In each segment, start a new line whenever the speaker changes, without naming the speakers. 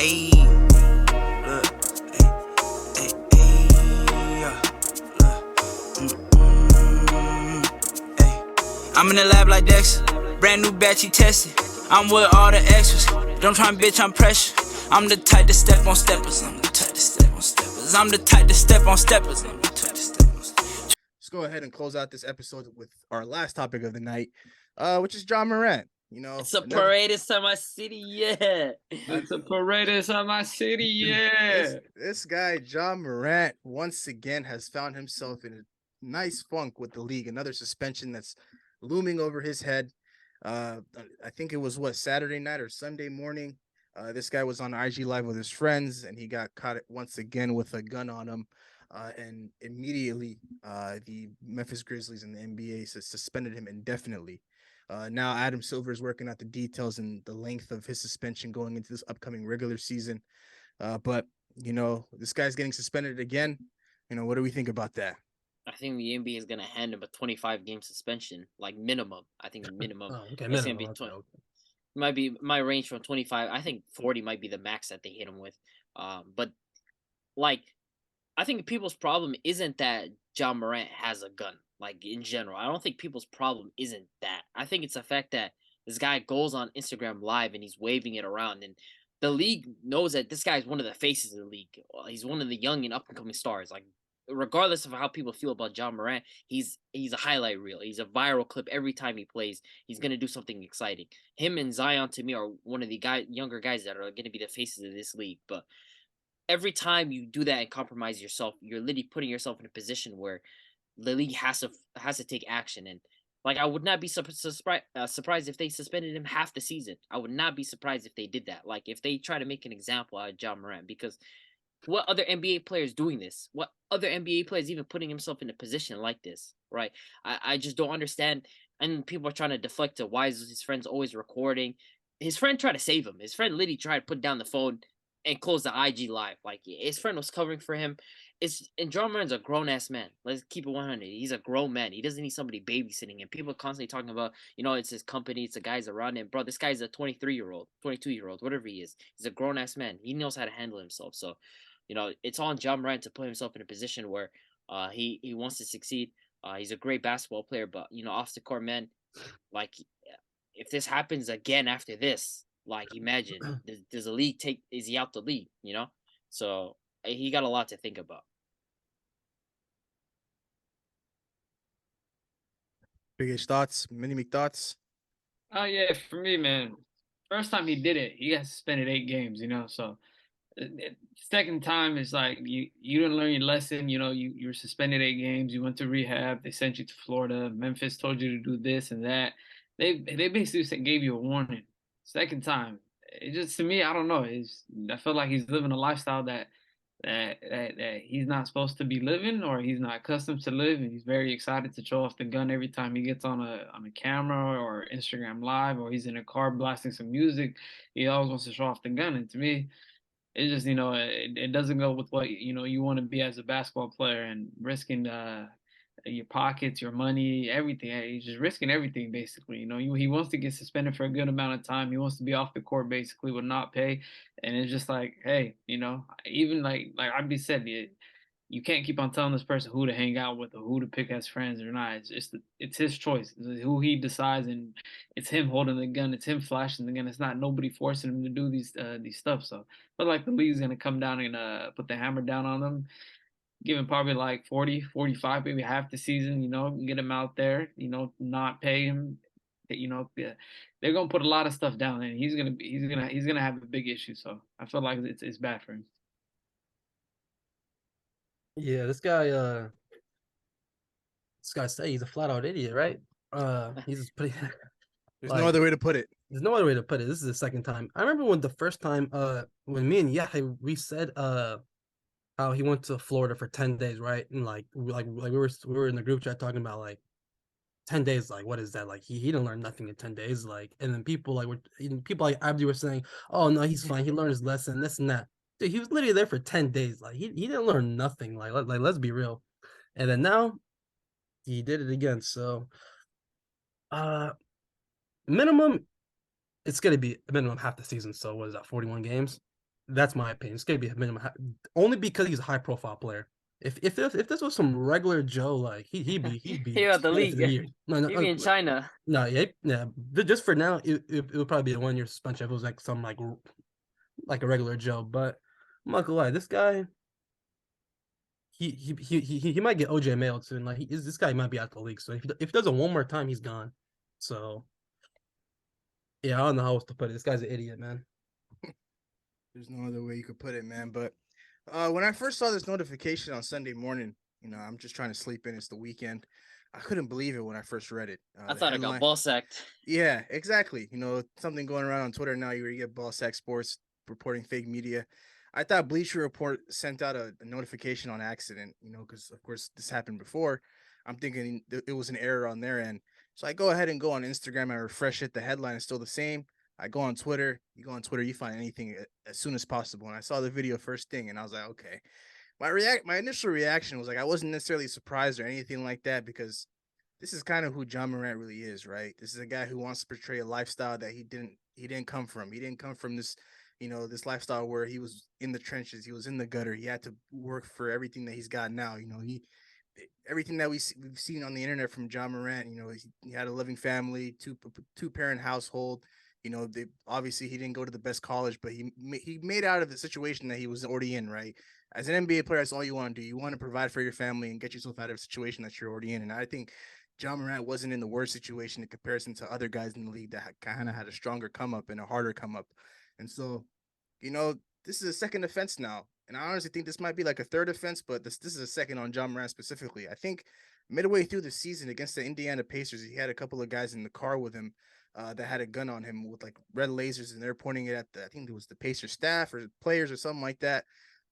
Ayy, look, yeah, ayy. I'm in the lab like Dexter, brand new batch he tested. I'm with all the extras, don't try and bitch, I'm pressure. I'm the type to step on steppers, I'm the type to step on steppers. I'm the type to step on steppers, I'm the type to step on steppers.
Let's go ahead and close out this episode with our last topic of the night, which is Ja Morant. You know,
It's a parade inside my city, yeah.
It's a parade inside my city, yeah.
This guy, Ja Morant, once again has found himself in a nice funk with the league. Another suspension that's looming over his head. I think it was Saturday night or Sunday morning. This guy was on IG Live with his friends, and he got caught once again with a gun on him. And immediately, the Memphis Grizzlies and the NBA suspended him indefinitely. Now Adam Silver is working out the details and the length of his suspension going into this upcoming regular season. But you know, this guy's getting suspended again. You know, what do we think about that?
I think the NBA is gonna hand him a 25-game suspension, like minimum. I think minimum.
Oh, okay,
It's
minimum.
gonna be
Okay, okay.
might be my range from 25. I think 40 might be the max that they hit him with. But like, I think people's problem isn't that Ja Morant has a gun. Like in general, I don't think people's problem isn't that. I think it's the fact that this guy goes on Instagram Live and he's waving it around, and the league knows that this guy is one of the faces of the league. He's one of the young and up and coming stars. Like, regardless of how people feel about Ja Morant, he's a highlight reel. He's a viral clip every time he plays. He's gonna do something exciting. Him and Zion to me are one of the younger guys that are gonna be the faces of this league. But every time you do that and compromise yourself, you're literally putting yourself in a position where the league has to take action. And like, I would not be surprised if they suspended him half the season. I would not be surprised if they did that. Like, if they try to make an example out of Ja Morant, because what other NBA players doing this? What other NBA players even putting himself in a position like this? Right? I just don't understand. And people are trying to deflect to why is his friends always recording. His friend tried to save him. His friend literally tried to put down the phone and close the IG live. Like, his friend was covering for him. And Ja Morant's a grown ass man. Let's keep it 100. He's a grown man. He doesn't need somebody babysitting him. People are constantly talking about, it's his company, it's the guys around him. Bro, this guy's a 23-year-old, 22-year-old, whatever he is. He's a grown ass man. He knows how to handle himself. So, it's on Ja Morant to put himself in a position where he wants to succeed. He's a great basketball player, but off the court, man, like, if this happens again after this, like, imagine, does the league is he out the league? So he got a lot to think about.
Biggest thoughts, mini thoughts.
Oh yeah, for me, man. First time he did it, he got suspended 8 games. So second time is like you didn't learn your lesson. You were suspended 8 games. You went to rehab. They sent you to Florida. Memphis told you to do this and that. They basically gave you a warning. Second time, it just, to me, I don't know. I feel like he's living a lifestyle that he's not supposed to be living, or he's not accustomed to live, and he's very excited to show off the gun every time he gets on a camera or Instagram Live, or he's in a car blasting some music. He always wants to show off the gun, and to me, it just, it doesn't go with what you want to be as a basketball player, and risking your pockets, your money, everything. He's just risking everything, basically. He wants to get suspended for a good amount of time. He wants to be off the court, basically, with not pay. And it's just like, hey, even like I'd be said, you can't keep on telling this person who to hang out with or who to pick as friends or not. It's his choice. It's who he decides, and it's him holding the gun. It's him flashing the gun. It's not nobody forcing him to do these stuff. So I feel like the league's gonna come down and put the hammer down on them, give him probably like 40, 45, maybe half the season, get him out there, not pay him. They're gonna put a lot of stuff down, and he's gonna have a big issue. So I feel like it's bad for him.
Yeah, this guy say he's a flat out idiot, right? He's just pretty.
There's no other way to put it.
There's no other way to put it. This is the second time. I remember when the first time, when me and Yahya, we said, how he went to Florida for 10 days, right? And like we were in the group chat talking about like 10 days, like what is that? Like he didn't learn nothing in 10 days. Like, and then people like Abdi were saying, oh no, he's fine. He learned his lesson, this and that. Dude, he was literally there for 10 days. Like he didn't learn nothing. Like let's be real. And then now he did it again. So minimum, it's gonna be a minimum half the season. So what is that, 41 games? That's my opinion. It's gonna be a minimum, only because he's a high profile player. If this was some regular Joe, like he'd be
He out the
suspended for the
league.
year. No, no,
He be in China.
no, yeah. Just for now, it would probably be a 1 year suspension if it was like some like a regular Joe. But I'm not gonna lie, this guy, he might get OJ mailed soon. Like this guy might be out the league. So if he does it one more time, he's gone. So yeah, I don't know how else to put it. This guy's an idiot, man.
There's no other way you could put it, man. But when I first saw this notification on Sunday morning, I'm just trying to sleep in. It's the weekend. I couldn't believe it when I first read it.
I
The
thought I got
headline.
ball sacked.
Yeah, exactly. Something going around on Twitter now where you get Ball Sack Sports reporting fake media. I thought Bleacher Report sent out a notification on accident, because of course this happened before. I'm thinking it was an error on their end. So I go ahead and go on Instagram and refresh it. The headline is still the same. I go on Twitter. You go on Twitter, you find anything as soon as possible. And I saw the video first thing, and I was like, okay. My initial reaction was like I wasn't necessarily surprised or anything like that because this is kind of who Ja Morant really is, right? This is a guy who wants to portray a lifestyle that he didn't come from. He didn't come from this, this lifestyle where he was in the trenches, he was in the gutter. He had to work for everything that he's got now. Everything that we've seen on the internet from Ja Morant. He had a living family, two parent household. Obviously he didn't go to the best college, but he made out of the situation that he was already in, right? As an NBA player, that's all you want to do. You want to provide for your family and get yourself out of a situation that you're already in. And I think Ja Morant wasn't in the worst situation in comparison to other guys in the league that kind of had a stronger come up and a harder come up. And so, this is a second offense now. And I honestly think this might be like a third offense, but this is a second on Ja Morant specifically. I think midway through the season against the Indiana Pacers, he had a couple of guys in the car with him that had a gun on him with like red lasers, and they're pointing it at I think it was the Pacers staff or players or something like that.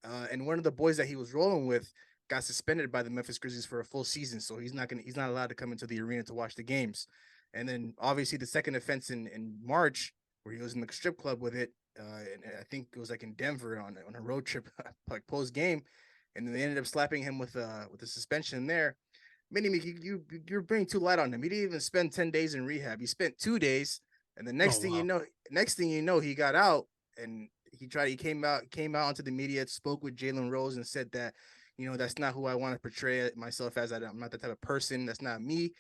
And one of the boys that he was rolling with got suspended by the Memphis Grizzlies for a full season, so he's not allowed to come into the arena to watch the games. And then obviously the second offense in March, where he was in the strip club with it, and I think it was like in Denver on a road trip, like post game, and then they ended up slapping him with a suspension there. Meaning you're bringing too light on him. He didn't even spend 10 days in rehab. He spent 2 days, and the next thing you know, he got out and he came out onto the media, spoke with Jalen Rose, and said that that's not who I want to portray myself as. I'm not that type of person. That's not me.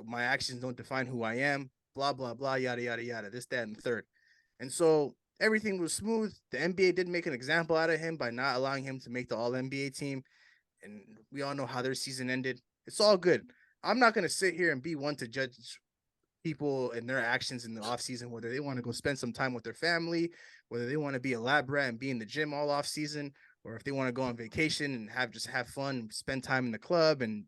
My actions don't define who I am. Blah blah blah. Yada yada yada. This, that, and the third. And so everything was smooth. The NBA did make an example out of him by not allowing him to make the All NBA team, and we all know how their season ended. It's all good. I'm not gonna sit here and be one to judge people and their actions in the off season, whether they want to go spend some time with their family, whether they want to be a lab rat and be in the gym all off season, or if they want to go on vacation and have fun, spend time in the club and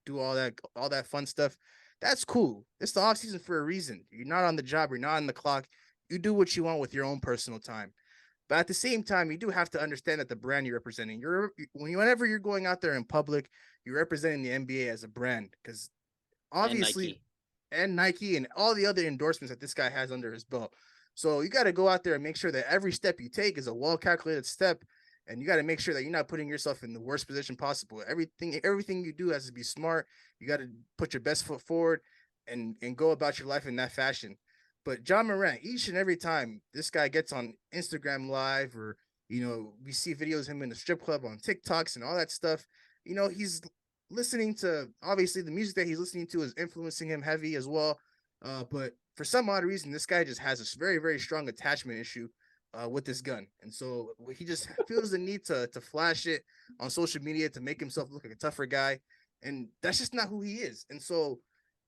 do all that fun stuff. That's cool. It's the off season for a reason. You're not on the job. You're not on the clock. You do what you want with your own personal time. But at the same time, you do have to understand that the brand you're representing, whenever you're going out there in public, you're representing the NBA as a brand, because obviously, and Nike and all the other endorsements that this guy has under his belt. So you got to go out there and make sure that every step you take is a well-calculated step, and you got to make sure that you're not putting yourself in the worst position possible. Everything you do has to be smart. You got to put your best foot forward and go about your life in that fashion. But Ja Morant, each and every time this guy gets on Instagram Live, or we see videos of him in the strip club on TikToks and all that stuff, he's listening to, obviously the music that he's listening to is influencing him heavy as well. But for some odd reason, this guy just has a very, very strong attachment issue with this gun. And so he just feels the need to flash it on social media to make himself look like a tougher guy. And that's just not who he is. And so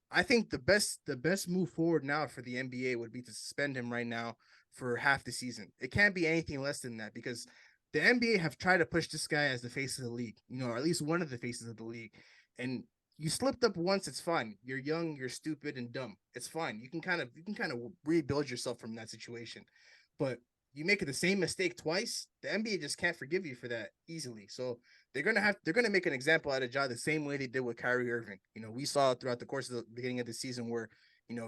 I think the best move forward now for the NBA would be to suspend him right now for half the season. It can't be anything less than that, because the NBA have tried to push this guy as the face of the league, or at least one of the faces of the league. And you slipped up once, it's fine. You're young, you're stupid and dumb. It's fine. You can kind of rebuild yourself from that situation. But you make the same mistake twice, the NBA just can't forgive you for that easily. So they're gonna make an example out of Ja the same way they did with Kyrie Irving. We saw throughout the course of the beginning of the season where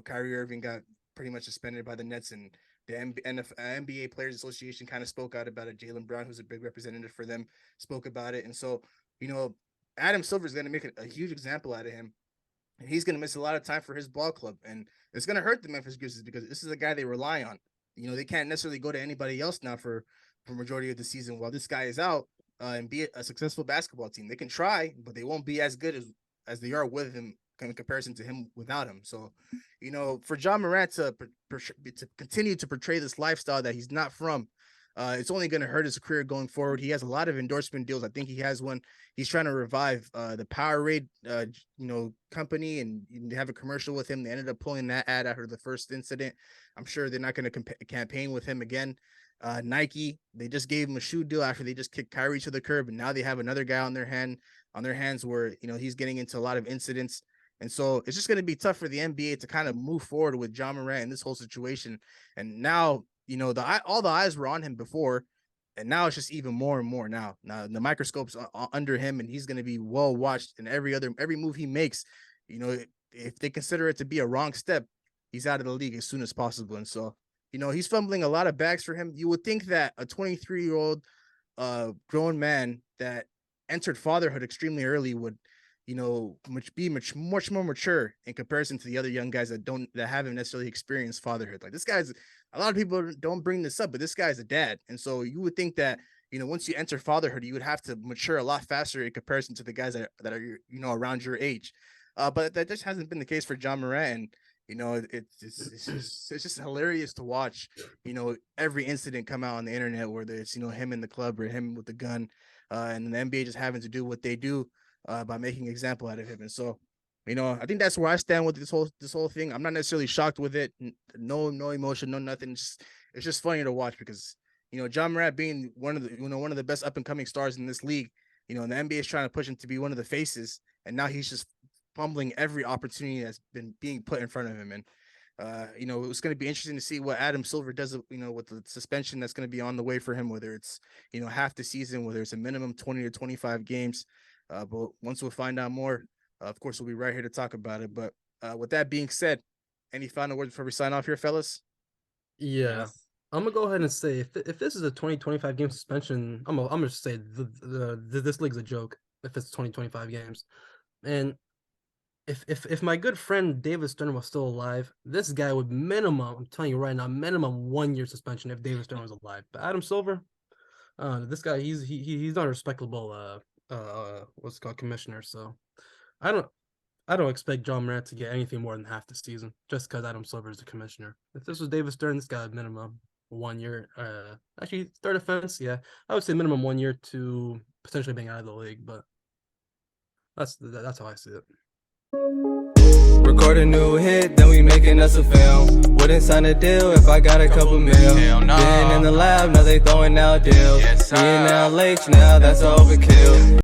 Kyrie Irving got pretty much suspended by the Nets, and the NBA Players Association kind of spoke out about it. Jaylen Brown, who's a big representative for them, spoke about it. And so Adam Silver is going to make a huge example out of him, and he's going to miss a lot of time for his ball club, and it's going to hurt the Memphis Grizzlies because this is a guy they rely on. They can't necessarily go to anybody else now for for majority of the season while this guy is out and be a successful basketball team. They can try, but they won't be as good as they are with him in comparison to him without him. So, for Ja Morant to continue to portray this lifestyle that he's not from, it's only going to hurt his career going forward. He has a lot of endorsement deals. I think he has one. He's trying to revive the Powerade, company, and they have a commercial with him. They ended up pulling that ad after the first incident. I'm sure they're not going to campaign with him again. Nike, they just gave him a shoe deal after they just kicked Kyrie to the curb, and now they have another guy on their hands where he's getting into a lot of incidents. And so it's just going to be tough for the NBA to kind of move forward with Ja Morant in this whole situation. And now, all the eyes were on him before, and now it's just even more and more now. Now the microscope's under him, and he's going to be well watched. And every move he makes, if they consider it to be a wrong step, he's out of the league as soon as possible. And so, he's fumbling a lot of bags for him. You would think that a 23-year-old grown man that entered fatherhood extremely early would, be much more mature in comparison to the other young guys that haven't necessarily experienced fatherhood. Like this guy's, a lot of people don't bring this up, but this guy's a dad. And so you would think that, once you enter fatherhood, you would have to mature a lot faster in comparison to the guys that are, around your age. But that just hasn't been the case for Ja Morant. And, it's just hilarious to watch, every incident come out on the internet, whether it's, him in the club or him with the gun, and the NBA just having to do what they do by making an example out of him. And so, I think that's where I stand with this whole thing. I'm not necessarily shocked with it. No emotion, no nothing. It's just funny to watch because, Ja Morant being one of the best up and coming stars in this league, and the NBA is trying to push him to be one of the faces, and now he's just fumbling every opportunity that's been being put in front of him. And it's going to be interesting to see what Adam Silver does, with the suspension that's going to be on the way for him, whether it's, half the season, whether it's a minimum 20 to 25 games. But once we'll find out more, of course, we'll be right here to talk about it. But with that being said, any final words before we sign off here, fellas?
Yeah. Yes. I'm gonna go ahead and say if this is a 20-25 game suspension, I'm gonna say this league's a joke if it's 20-25 games. And if my good friend David Stern was still alive, this guy would minimum, I'm telling you right now, minimum 1 year suspension if David Stern was alive. But Adam Silver, this guy, he's not a respectable what's it called, commissioner. So I don't expect Ja Morant to get anything more than half the season just because Adam Silver is the commissioner. If this was David Stern, this guy would minimum 1 year. Actually, third offense, yeah, I would say minimum 1 year to potentially being out of the league. But that's how I see it.
Record a new hit, then we making us a film. Wouldn't sign a deal if I got a couple mil. Been in the lab, now they throwing out deals. Me and now Lake, now that's overkill.